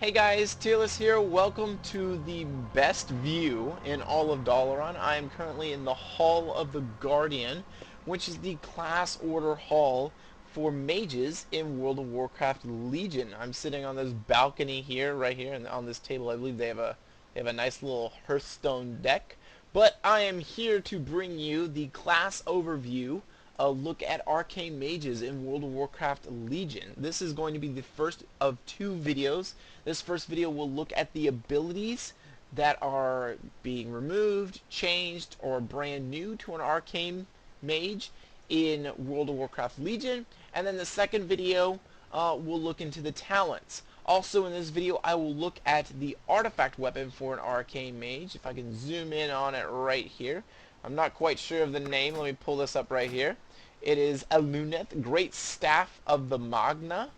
Hey guys, Tearless here. Welcome to the best view in all of Dalaran. I am currently in the Hall of the Guardian, which is the class order hall for mages in World of Warcraft Legion. I'm sitting on this balcony here, right here, and on this table I believe they have a nice little Hearthstone deck. But I am here to bring you the class overview, a look at Arcane Mages in World of Warcraft Legion. This is going to be the first of two videos. This first video will look at the abilities that are being removed, changed, or brand new to an Arcane Mage in World of Warcraft Legion. And then the second video will look into the talents. Also in this video I will look at the artifact weapon for an Arcane Mage. If I can zoom in on it right here. I'm not quite sure of the name. Let me pull this up right here. It is a Luneth, Great Staff of the Magna.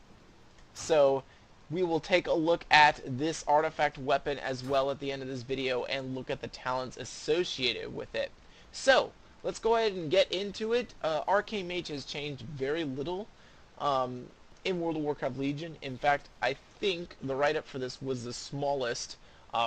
So we will take a look at this artifact weapon as well at the end of this video and look at the talents associated with it. So let's go ahead and get into it. Arcane Mage has changed very little in World of Warcraft Legion. In fact, I think the write-up for this was the smallest.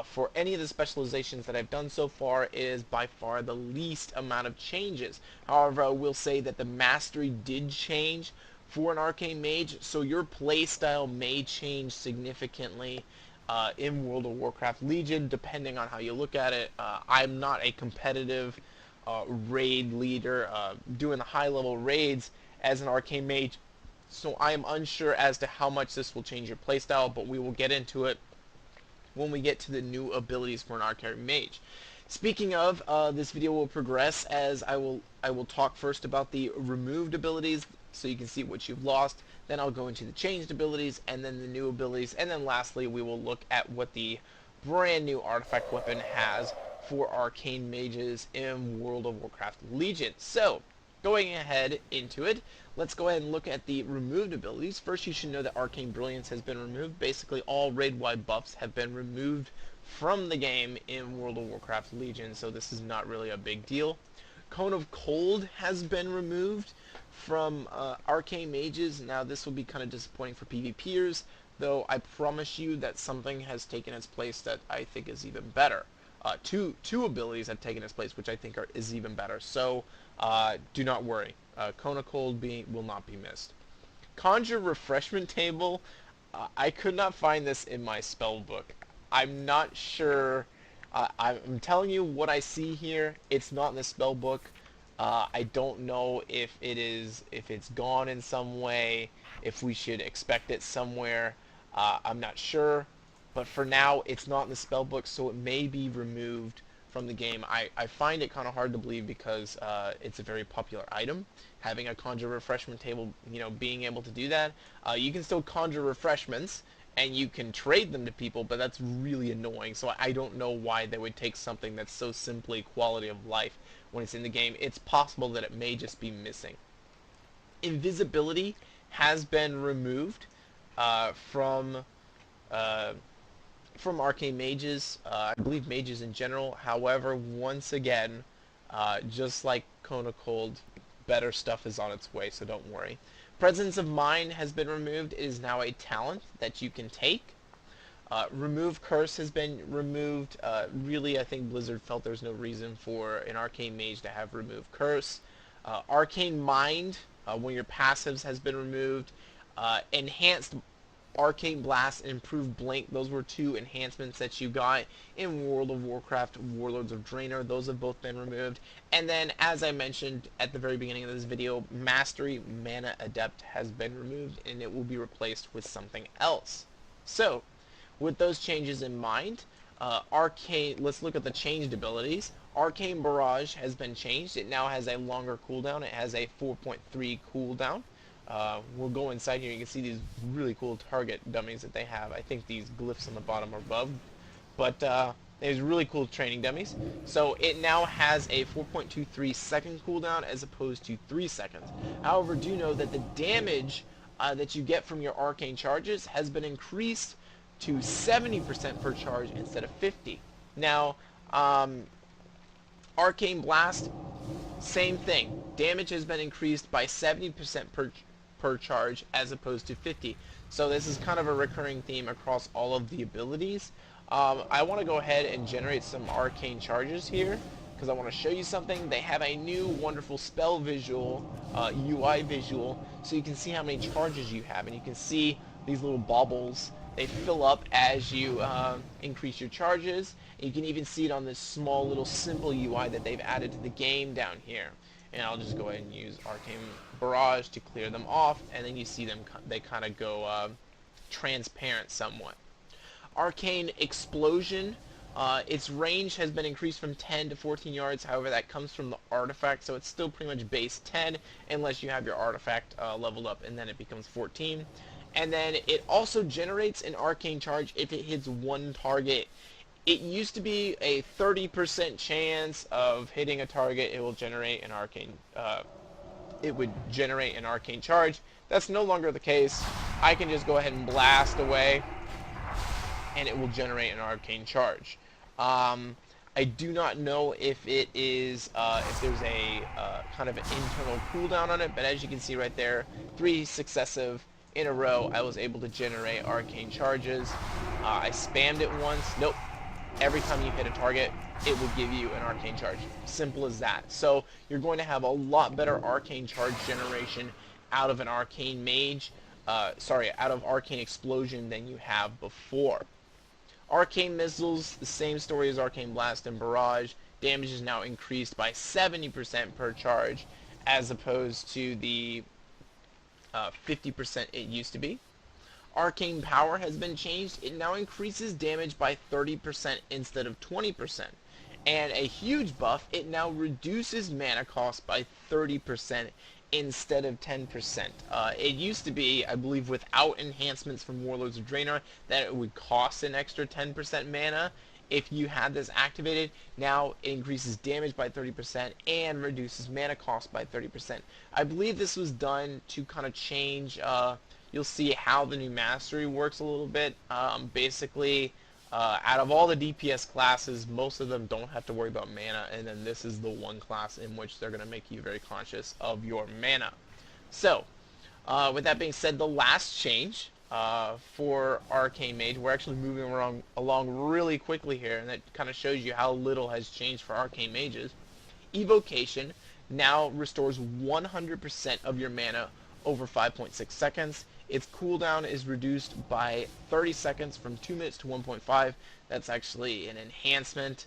For any of the specializations that I've done so far, it is by far the least amount of changes. However, I will say that the mastery did change for an Arcane Mage, so your playstyle may change significantly in World of Warcraft Legion, depending on how you look at it. I'm not a competitive raid leader doing the high-level raids as an Arcane Mage, so I am unsure as to how much this will change your playstyle, but we will get into it when we get to the new abilities for an Arcane Mage. Speaking of, this video will progress as I will talk first about the removed abilities so you can see what you've lost, then I'll go into the changed abilities, and then the new abilities, and then lastly we will look at what the brand new artifact weapon has for Arcane Mages in World of Warcraft Legion. So, going ahead into it, let's go ahead and look at the removed abilities. First, you should know that Arcane Brilliance has been removed. Basically, all raid-wide buffs have been removed from the game in World of Warcraft Legion, so this is not really a big deal. Cone of Cold has been removed from Arcane Mages. Now, this will be kind of disappointing for PvPers, though I promise you that something has taken its place that I think is even better. Two abilities have taken its place, which I think is even better. So do not worry. Cone of Cold will not be missed. Conjure Refreshment Table. I could not find this in my spell book. I'm not sure. I'm telling you what I see here. It's not in the spell book. I don't know if it's gone in some way, if we should expect it somewhere. I'm not sure. But for now, it's not in the spellbook, so it may be removed from the game. I find it kind of hard to believe because it's a very popular item. Having a conjure refreshment table, being able to do that. You can still conjure refreshments, and you can trade them to people, but that's really annoying. So I don't know why they would take something that's so simply quality of life when it's in the game. It's possible that it may just be missing. Invisibility has been removed from Arcane Mages, I believe mages in general. However, once again, just like Cone of Cold, better stuff is on its way, so don't worry. Presence of Mind has been removed. It is now a talent that you can take. Remove Curse has been removed. Really, I think Blizzard felt there's no reason for an Arcane Mage to have Remove Curse. Arcane Mind, one of your passives, has been removed. Enhanced Arcane Blast and Improved Blink, those were two enhancements that you got in World of Warcraft Warlords of Draenor. Those have both been removed. And then, as I mentioned at the very beginning of this video, Mastery Mana Adept has been removed, and it will be replaced with something else. So, with those changes in mind, let's look at the changed abilities. Arcane Barrage has been changed. It now has a longer cooldown. It has a 4.3 cooldown. We'll go inside here. You can see these really cool target dummies that they have. I think these glyphs on the bottom are bugged, but there's really cool training dummies. So it now has a 4.23 second cooldown as opposed to 3 seconds. However, do know that the damage that you get from your arcane charges has been increased to 70% per charge instead of 50. Now, Arcane Blast, same thing. Damage has been increased by 70% per charge as opposed to 50. So this is kind of a recurring theme across all of the abilities. I want to go ahead and generate some arcane charges here because I want to show you something. They have a new wonderful spell visual, UI visual, so you can see how many charges you have, and you can see these little baubles. They fill up as you increase your charges, and you can even see it on this small little simple UI that they've added to the game down here. And I'll just go ahead and use Arcane Barrage to clear them off, and then you see them, they kind of go transparent somewhat. Arcane Explosion, its range has been increased from 10 to 14 yards, however that comes from the artifact, so it's still pretty much base 10 unless you have your artifact leveled up, and then it becomes 14. And then it also generates an arcane charge if it hits one target. It used to be a 30% chance of hitting a target, it will generate an arcane it would generate an arcane charge. That's no longer the case. I can just go ahead and blast away and it will generate an arcane charge. I do not know if it is if there's a kind of an internal cooldown on it, but as you can see right there, 3 successive in a row I was able to generate arcane charges. I spammed it once. Nope. Every time you hit a target, it will give you an arcane charge. Simple as that. So you're going to have a lot better arcane charge generation out of an arcane mage, out of arcane explosion than you have before. Arcane missiles, the same story as arcane blast and barrage. Damage is now increased by 70% per charge, as opposed to the 50% it used to be. Arcane power has been changed. It now increases damage by 30% instead of 20%. And a huge buff, it now reduces mana cost by 30% instead of 10%. It used to be, I believe, without enhancements from Warlords of Draenor, that it would cost an extra 10% mana if you had this activated. Now it increases damage by 30% and reduces mana cost by 30%. I believe this was done to kind of change, you'll see how the new mastery works a little bit. Basically, out of all the DPS classes, most of them don't have to worry about mana, and then this is the one class in which they're going to make you very conscious of your mana. So, with that being said, the last change for Arcane Mage, we're actually moving along really quickly here, and that kind of shows you how little has changed for Arcane Mages. Evocation now restores 100% of your mana over 5.6 seconds. Its cooldown is reduced by 30 seconds from 2 minutes to 1.5. That's actually an enhancement.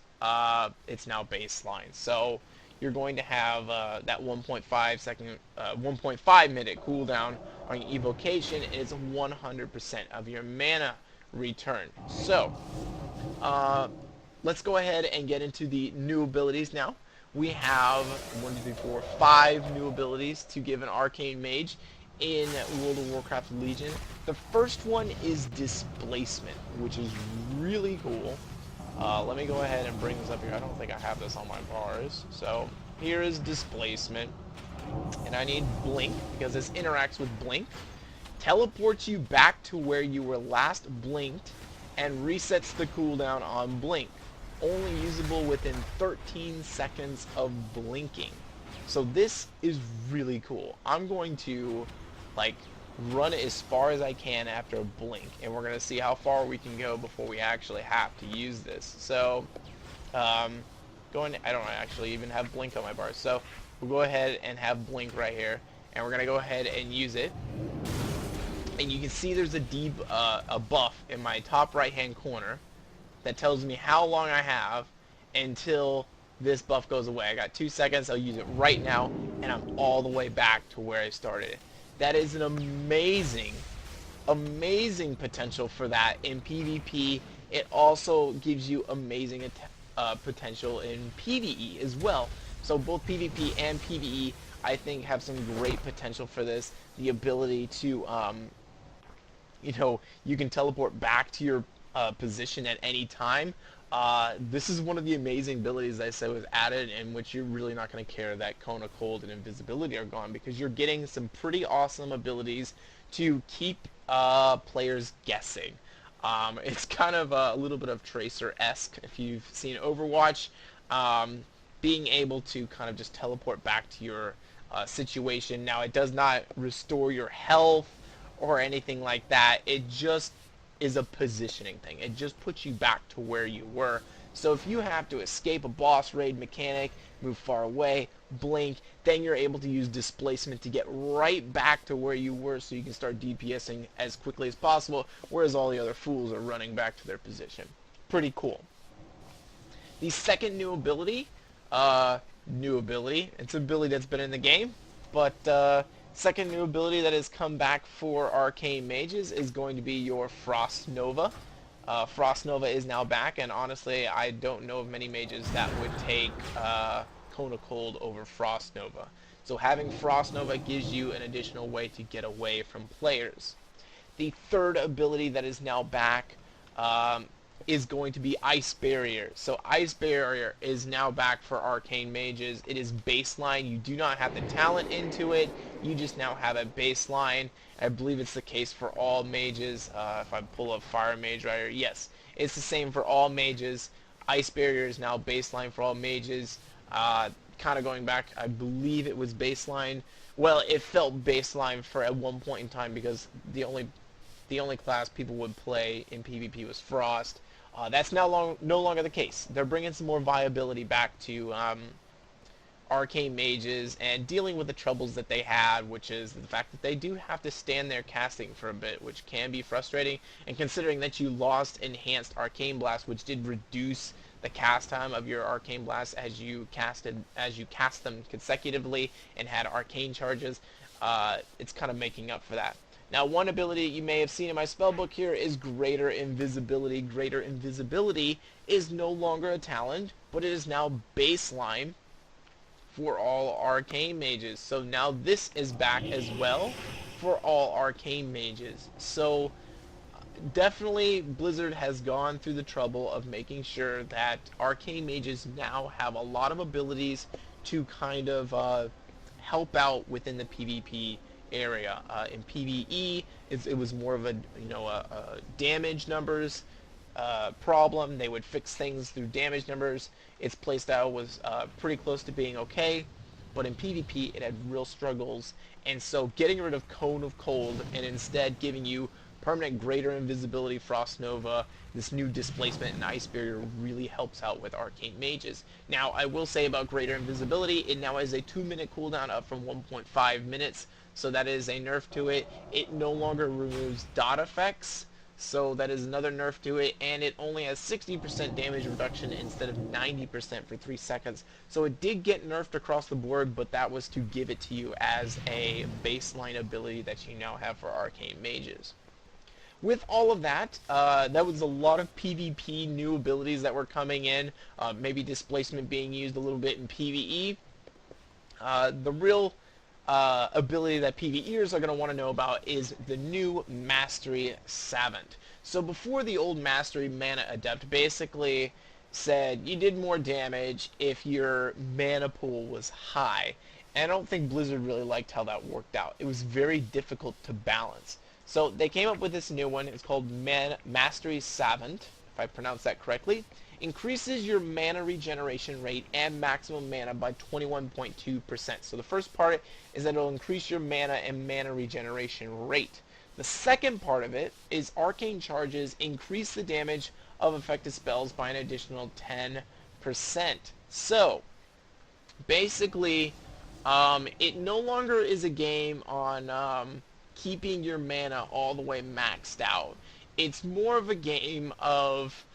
It's now baseline. So you're going to have that 1.5 minute cooldown on your evocation, and it's 100% of your mana return. So let's go ahead and get into the new abilities now. We have 5 new abilities to give an Arcane Mage in World of Warcraft Legion. The first one is Displacement, which is really cool. Let me go ahead and bring this up here. I don't think I have this on my bars. So here is Displacement, and I need Blink because this interacts with Blink. Teleports you back to where you were last blinked and resets the cooldown on Blink. Only usable within 13 seconds of blinking. So this is really cool. I'm going to run it as far as I can after a blink, and we're going to see how far we can go before we actually have to use this. So I don't actually even have blink on my bars, so we'll go ahead and have blink right here, and we're going to go ahead and use it. And you can see there's a buff in my top right hand corner that tells me how long I have until this buff goes away. I got 2 seconds. I'll use it right now, and I'm all the way back to where I started. That is an amazing potential for that in PvP. It also gives you amazing potential in PvE as well. So both PvP and PvE, I think, have some great potential for this. The ability to, you can teleport back to your position at any time. This is one of the amazing abilities I said was added, in which you're really not going to care that Cone of Cold and Invisibility are gone, because you're getting some pretty awesome abilities to keep players guessing. It's kind of a little bit of Tracer-esque if you've seen Overwatch. Being able to kind of just teleport back to your situation. Now, it does not restore your health or anything like that. It just is a positioning thing. It just puts you back to where you were. So if you have to escape a boss raid mechanic, move far away, blink, then you're able to use displacement to get right back to where you were so you can start DPSing as quickly as possible, whereas all the other fools are running back to their position. Pretty cool. The second new ability, it's an ability that's been in the game, but second new ability that has come back for Arcane Mages is going to be your Frost Nova. Frost Nova is now back, and honestly, I don't know of many mages that would take Cone of Cold over Frost Nova. So having Frost Nova gives you an additional way to get away from players. The third ability that is now back is going to be Ice Barrier. So Ice Barrier is now back for Arcane Mages. It is baseline. You do not have the talent into it. You just now have a baseline. I believe it's the case for all mages. If I pull up Fire Mage right here, yes, it's the same for all mages. Ice Barrier is now baseline for all mages. Kind of going back, I believe it was baseline. Well, it felt baseline for at one point in time because the only class people would play in PvP was Frost. That's now no longer the case. They're bringing some more viability back to Arcane Mages and dealing with the troubles that they had, which is the fact that they do have to stand there casting for a bit, which can be frustrating. And considering that you lost Enhanced Arcane Blast, which did reduce the cast time of your Arcane Blast as you cast them consecutively and had Arcane charges, it's kind of making up for that. Now, one ability you may have seen in my spellbook here is Greater Invisibility. Greater Invisibility is no longer a talent, but it is now baseline for all Arcane Mages. So now this is back as well for all Arcane Mages. So definitely Blizzard has gone through the trouble of making sure that Arcane Mages now have a lot of abilities to kind of help out within the PvP area. In PvE, it was more of a damage numbers problem. They would fix things through damage numbers. Its playstyle was pretty close to being okay, but in PvP it had real struggles, and so getting rid of Cone of Cold and instead giving you permanent Greater Invisibility, Frost Nova, this new displacement, and Ice Barrier really helps out with Arcane Mages. Now, I will say about Greater Invisibility, it now has a 2-minute cooldown up from 1.5 minutes, so that is a nerf to it. It no longer removes dot effects, so that is another nerf to it, and it only has 60% damage reduction instead of 90% for 3 seconds. So it did get nerfed across the board, but that was to give it to you as a baseline ability that you now have for Arcane Mages. With all of that, that was a lot of PvP new abilities that were coming in, maybe displacement being used a little bit in PvE. The real ability that PvEers are going to want to know about is the new Mastery Savant. So before, the old Mastery Mana Adept basically said you did more damage if your mana pool was high. And I don't think Blizzard really liked how that worked out. It was very difficult to balance. So they came up with this new one. It's called Mastery Savant, if I pronounce that correctly. Increases your mana regeneration rate and maximum mana by 21.2%. So the first part is that it'll increase your mana and mana regeneration rate. The second part of it is arcane charges increase the damage of effective spells by an additional 10%. So basically, it no longer is a game on keeping your mana all the way maxed out. It's more of a game of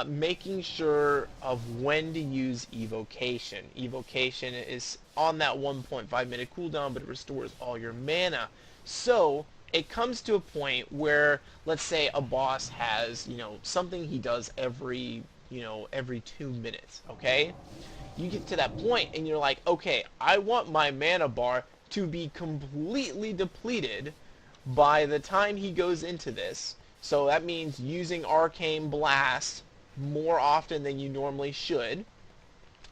making sure of when to use Evocation. Evocation is on that 1.5 minute cooldown, but it restores all your mana. So it comes to a point where, let's say a boss has, something he does every 2 minutes, okay? You get to that point and you're like, okay, I want my mana bar to be completely depleted by the time he goes into this. So that means using Arcane Blast more often than you normally should.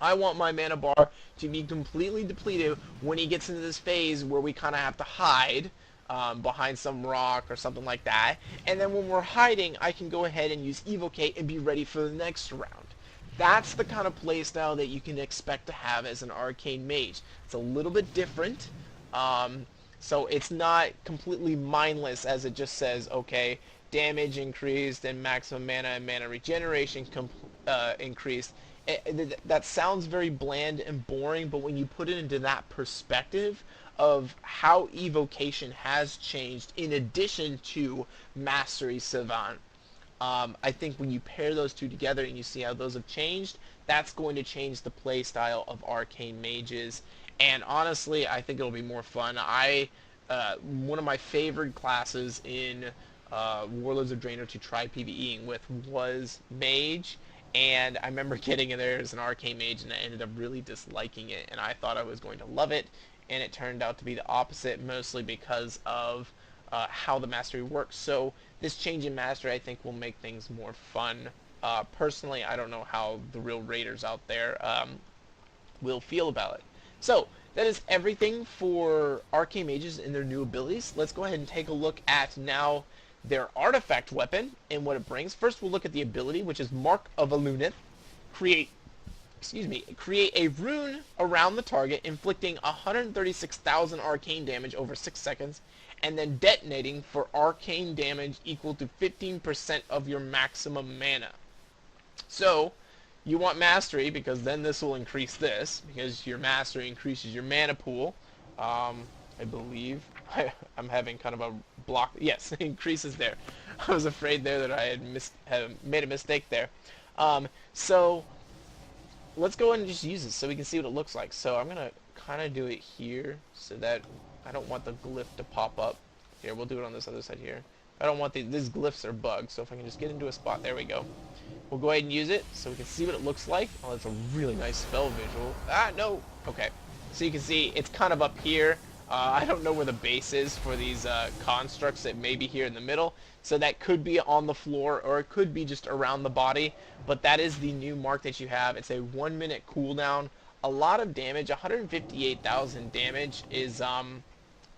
I want my mana bar to be completely depleted when he gets into this phase where we kind of have to hide behind some rock or something like that. And then when we're hiding, I can go ahead and use Evocate and be ready for the next round. That's the kind of playstyle that you can expect to have as an Arcane Mage. It's a little bit different. So it's not completely mindless as it just says, okay, damage increased and maximum mana and mana regeneration increased. That sounds very bland and boring, but when you put it into that perspective of how evocation has changed in addition to Mastery Savant, I think when you pair those two together and you see how those have changed, that's going to change the play style of Arcane Mages. And honestly, I think it'll be more fun. One of my favorite classes in Warlords of Draenor to try PvEing with was Mage, and I remember getting in there as an Arcane Mage, and I ended up really disliking it, and I thought I was going to love it, and it turned out to be the opposite, mostly because of how the mastery works. So this change in mastery, I think, will make things more fun. Personally, I don't know how the real raiders out there will feel about it. So that is everything for Arcane Mages and their new abilities. Let's go ahead and take a look at now their artifact weapon and what it brings. First, we'll look at the ability, which is Mark of Alunith. Create a rune around the target, inflicting 136,000 arcane damage over 6 seconds, and then detonating for arcane damage equal to 15% of your maximum mana. So, you want mastery, because then this will increase this, because your mastery increases your mana pool. I believe. I'm having kind of a block. Yes, it increases there. I was afraid there that I had made a mistake there. So let's go ahead and just use this so we can see what it looks like. So I'm going to kind of do it here so that I don't want the glyph to pop up. Here, we'll do it on this other side here. I don't want these glyphs are bugged, so if I can just get into a spot, there we go. We'll go ahead and use it so we can see what it looks like. Oh, that's a really nice spell visual. Ah, no! Okay. So you can see it's kind of up here. I don't know where the base is for these constructs. It may be here in the middle. So that could be on the floor, or it could be just around the body. But that is the new mark that you have. It's a 1-minute cooldown. A lot of damage. 158,000 damage is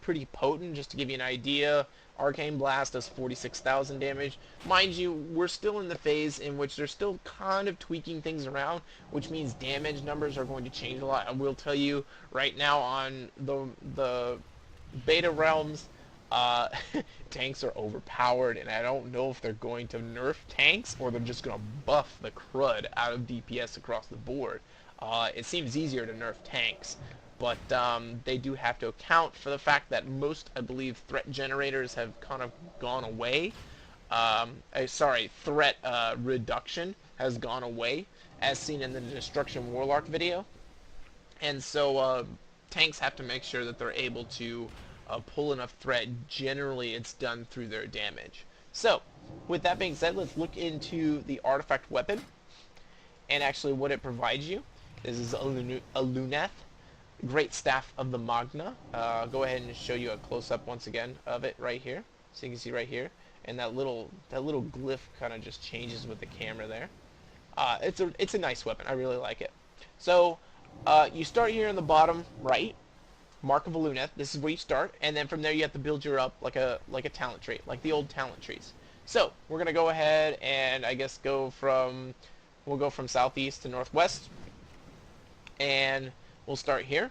pretty potent. Just to give you an idea, Arcane Blast does 46,000 damage. Mind you, we're still in the phase in which they're still kind of tweaking things around, which means damage numbers are going to change a lot. I will tell you right now on the beta realms, tanks are overpowered, and I don't know if they're going to nerf tanks or they're just going to buff the crud out of DPS across the board. It seems easier to nerf tanks, but they do have to account for the fact that most, I believe, threat generators have kind of gone away. Threat reduction has gone away, as seen in the Destruction Warlock video. And so tanks have to make sure that they're able to pull enough threat. Generally, it's done through their damage. So, with that being said, let's look into the artifact weapon and actually what it provides you. This is Aluneth, Great Staff of the Magna. Go ahead and show you a close-up once again of it right here. So you can see right here, and that little glyph kind of just changes with the camera there. It's a nice weapon. I really like it. So you start here in the bottom right, Mark of Aluneth. This is where you start, and then from there you have to build your up like a talent tree, like the old talent trees. So we're gonna go ahead and I guess we'll go from southeast to northwest, and we'll start here.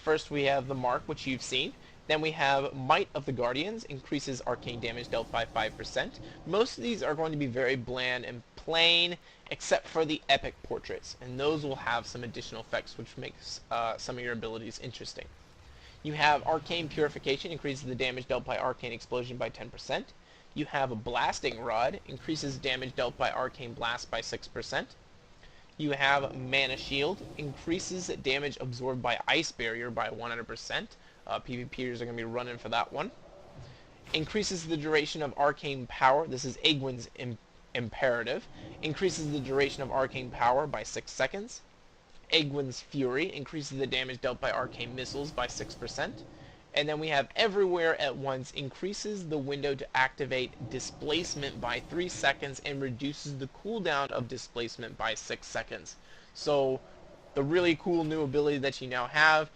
First we have the Mark, which you've seen. Then we have Might of the Guardians, increases arcane damage dealt by 5%. Most of these are going to be very bland and plain, except for the epic portraits, and those will have some additional effects which makes some of your abilities interesting. You have Arcane Purification, increases the damage dealt by Arcane Explosion by 10%. You have a Blasting Rod, increases damage dealt by Arcane Blast by 6%. You have Mana Shield, increases damage absorbed by Ice Barrier by 100%. PvPers are going to be running for that one. Increases the duration of Arcane Power. This is Egwin's Imperative. Increases the duration of Arcane Power by 6 seconds. Egwin's Fury, increases the damage dealt by Arcane Missiles by 6%. And then we have Everywhere at Once, increases the window to activate Displacement by 3 seconds and reduces the cooldown of Displacement by 6 seconds. So the really cool new ability that you now have,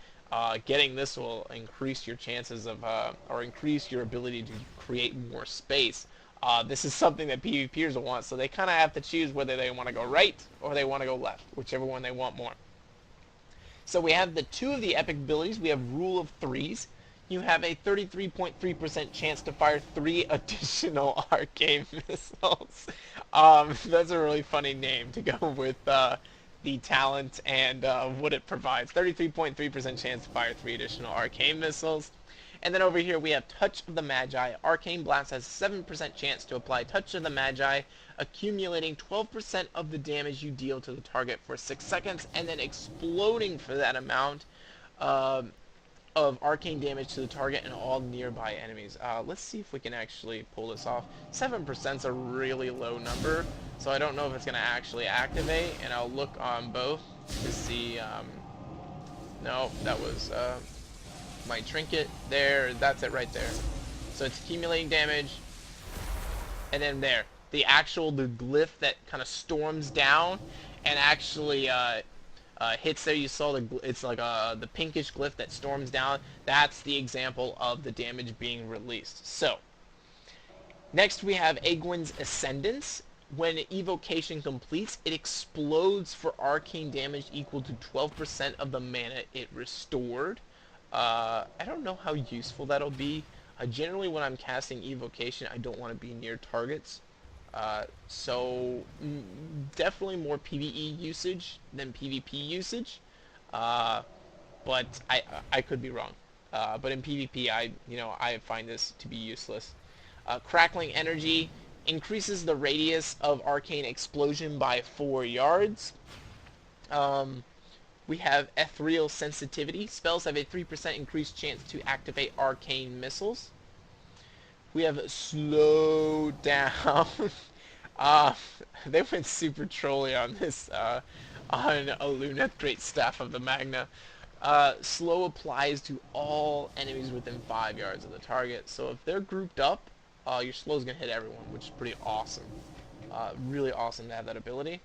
getting this will increase your chances of, or increase your ability to create more space. This is something that PvPers will want, so they kind of have to choose whether they want to go right or they want to go left, whichever one they want more. So we have the two of the epic abilities. We have Rule of Threes. You have a 33.3% chance to fire 3 additional arcane missiles. That's a really funny name to go with the talent and what it provides. 33.3% chance to fire 3 additional arcane missiles. And then over here we have Touch of the Magi. Arcane Blast has a 7% chance to apply Touch of the Magi, accumulating 12% of the damage you deal to the target for 6 seconds, and then exploding for that amount of arcane damage to the target and all nearby enemies. Let's see if we can actually pull this off. 7% is a really low number, so I don't know if it's going to actually activate, and I'll look on both to see. No, that was my trinket there. That's it right there. So it's accumulating damage, and then there. The glyph that kind of storms down and actually hits there. You saw it's like the pinkish glyph that storms down. That's the example of the damage being released. So next we have Egwin's Ascendance. When evocation completes, it explodes for arcane damage equal to 12% of the mana it restored. I don't know how useful that'll be. Generally when I'm casting evocation, I don't want to be near targets. So definitely more PvE usage than PvP usage, but I could be wrong. But in PvP, I find this to be useless. Crackling Energy increases the radius of arcane explosion by 4 yards. We have Ethereal Sensitivity. Spells have a 3% increased chance to activate arcane missiles. We have Slow Down. They went super trolly on this, on Aluna, Great Staff of the Magna. Slow applies to all enemies within 5 yards of the target. So if they're grouped up, your slow's going to hit everyone, which is pretty awesome. Really awesome to have that ability.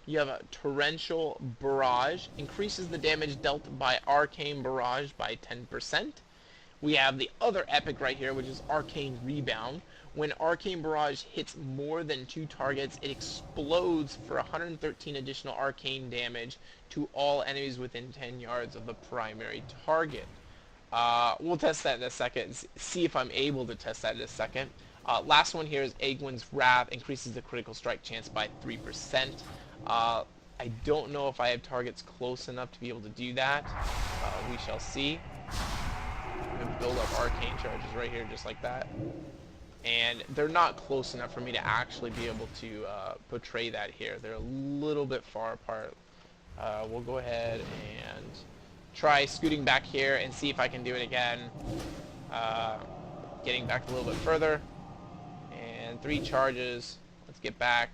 You have a Torrential Barrage. Increases the damage dealt by Arcane Barrage by 10%. We have the other epic right here, which is Arcane Rebound. When Arcane Barrage hits more than 2 targets, it explodes for 113 additional arcane damage to all enemies within 10 yards of the primary target. We'll test that in a second, see if I'm able to test that in a second. Last one here is Egwin's Wrath. Increases the critical strike chance by 3%. I don't know if I have targets close enough to be able to do that. We shall see. I'm going to build up arcane charges right here just like that. And they're not close enough for me to actually be able to portray that here. They're a little bit far apart. We'll go ahead and try scooting back here and see if I can do it again. Getting back a little bit further. And 3 charges. Let's get back.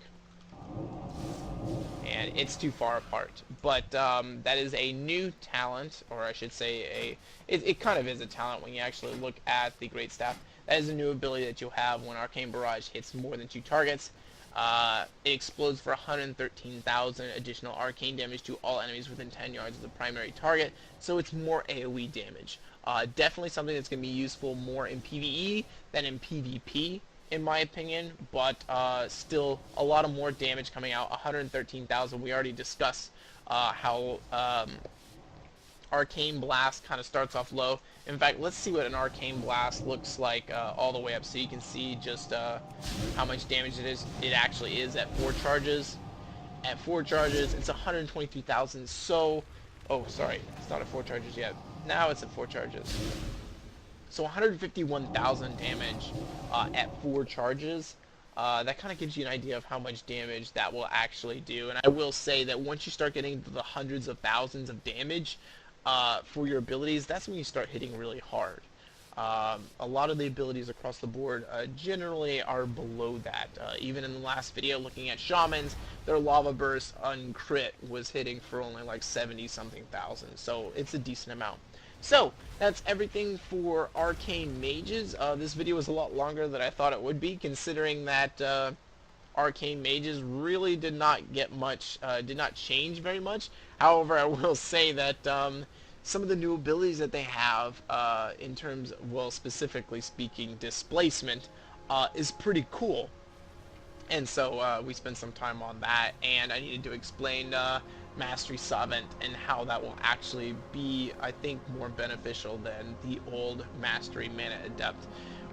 And it's too far apart. But that is a new talent, or I should say it kind of is a talent when you actually look at the Great Staff. That is a new ability that you'll have when Arcane Barrage hits more than 2 targets. It explodes for 113,000 additional arcane damage to all enemies within 10 yards of the primary target, so it's more AoE damage. Definitely something that's going to be useful more in PvE than in PvP, in my opinion, but still a lot of more damage coming out. 113,000. We already discussed how Arcane Blast kind of starts off low. In fact, let's see what an Arcane Blast looks like all the way up, so you can see just how much damage it is. It actually is at 4 charges. At 4 charges, it's 123,000. So, oh, sorry, it's not at 4 charges yet. Now it's at 4 charges. So 151,000 damage at 4 charges. That kind of gives you an idea of how much damage that will actually do. And I will say that once you start getting to the hundreds of thousands of damage for your abilities, that's when you start hitting really hard. A lot of the abilities across the board generally are below that. Even in the last video looking at Shamans, their Lava Burst on crit was hitting for only like 70-something thousand. So it's a decent amount. So, that's everything for Arcane Mages. This video was a lot longer than I thought it would be, considering that Arcane Mages really did not get much, did not change very much. However, I will say that some of the new abilities that they have, in terms of, well, specifically speaking, displacement, is pretty cool. And so we spent some time on that, and I needed to explain Mastery Savant and how that will actually be, I think, more beneficial than the old Mastery Mana Adept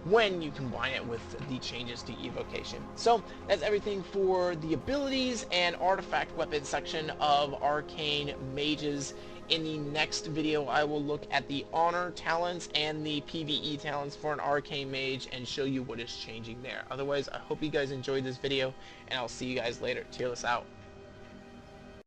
when you combine it with the changes to evocation. So that's everything for the abilities and artifact weapon section of Arcane Mages. In the next video, I will look at the Honor talents and the PvE talents for an Arcane Mage and show you what is changing there. Otherwise, I hope you guys enjoyed this video, and I'll see you guys later. Tearless out.